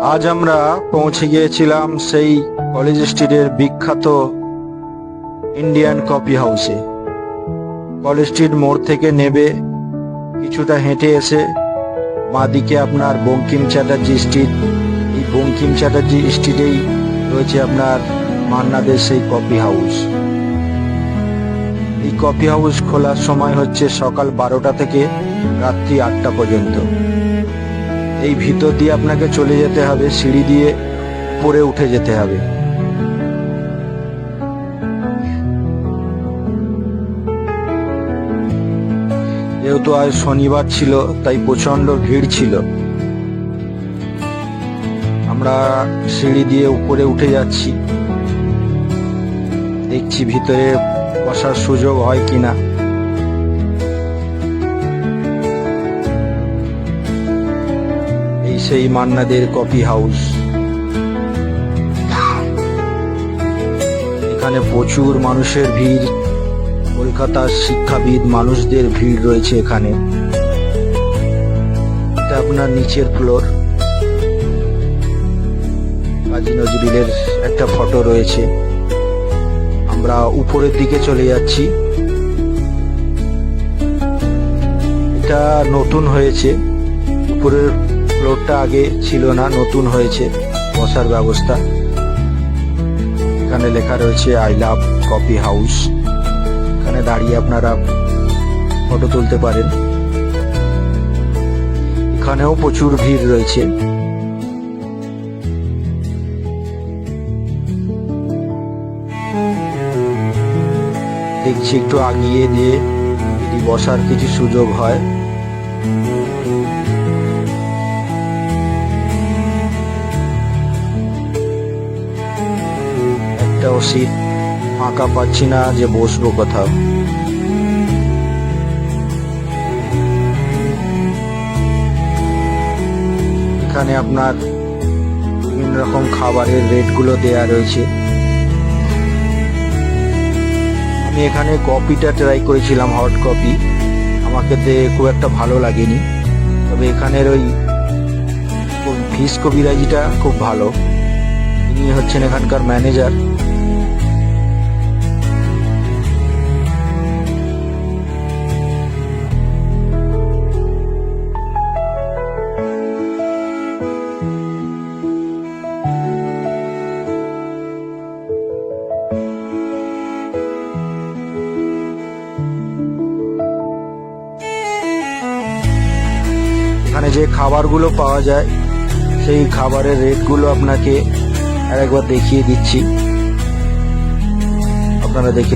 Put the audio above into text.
আজ আমরা পৌঁছে গিয়েছিলাম সেই কলেজ স্ট্রিটের বিখ্যাত ইন্ডিয়ান কফি হাউসে। কলেজ স্ট্রিট মোড় থেকে নেবে কিছুটা হেঁটে এসে বাঁদিকে আপনার বঙ্কিম চ্যাটার্জি স্ট্রিট। এই বঙ্কিম চ্যাটার্জি স্ট্রিটেই রয়েছে আপনার মান্নাদের সেই কফি হাউস। এই কফি হাউস খোলার সময় হচ্ছে সকাল 12টা থেকে রাত্রি 8টা পর্যন্ত। এই ভিতর দিয়ে আপনাকে চলে যেতে হবে, সিঁড়ি দিয়ে উপরে উঠে যেতে হবে। যেহেতু আজ শনিবার ছিল তাই প্রচন্ড ভিড় ছিল। আমরা সিঁড়ি দিয়ে উপরে উঠে যাচ্ছি, দেখছি ভিতরে বসার সুযোগ হয় কিনা। এই সেই মান্নাদের কফি হাউস। এখানে প্রচুর মানুষের ভিড়, কলকাতার শিক্ষাবিদ মানুষদের ভিড় রয়েছে এখানে। এটা আপনার নিচের ফ্লোর। কাজী নজরুলের একটা ফটো রয়েছে। আমরা উপরের দিকে চলে যাচ্ছি। এটা নতুন হয়েছে, উপরের ফ্লোরটা আগে ছিল না, নতুন হয়েছে বসার ব্যবস্থা। এখানে লেখা রয়েছে আই লাভ কফি হাউস। এখানে দাঁড়িয়ে আপনারা ফটো তুলতে পারেন। এখানেও প্রচুর ভিড় রয়েছে। দেখছি একটু আগিয়ে দিয়ে যদি বসার কিছু সুযোগ হয়। একটাও সিট ফাঁকা পাচ্ছি না যে বসবো কোথাও। এখানে আপনার বিভিন্ন রকম খাবারের রেটগুলো দেয়া রয়েছে। আমি এখানে কফিটা ট্রাই করেছিলাম, হট কফি। আমাকে খুব একটা ভালো লাগেনি, তবে এখানের ওই ফিশ কবিরাজিটা খুব ভালো। ইনি হচ্ছেন এখানকার ম্যানেজার। এখানে যে খাবারগুলো পাওয়া যায় সেই খাবারের রেটগুলো আপনাকে আরেকবার দেখিয়ে দিচ্ছি, আপনারা দেখে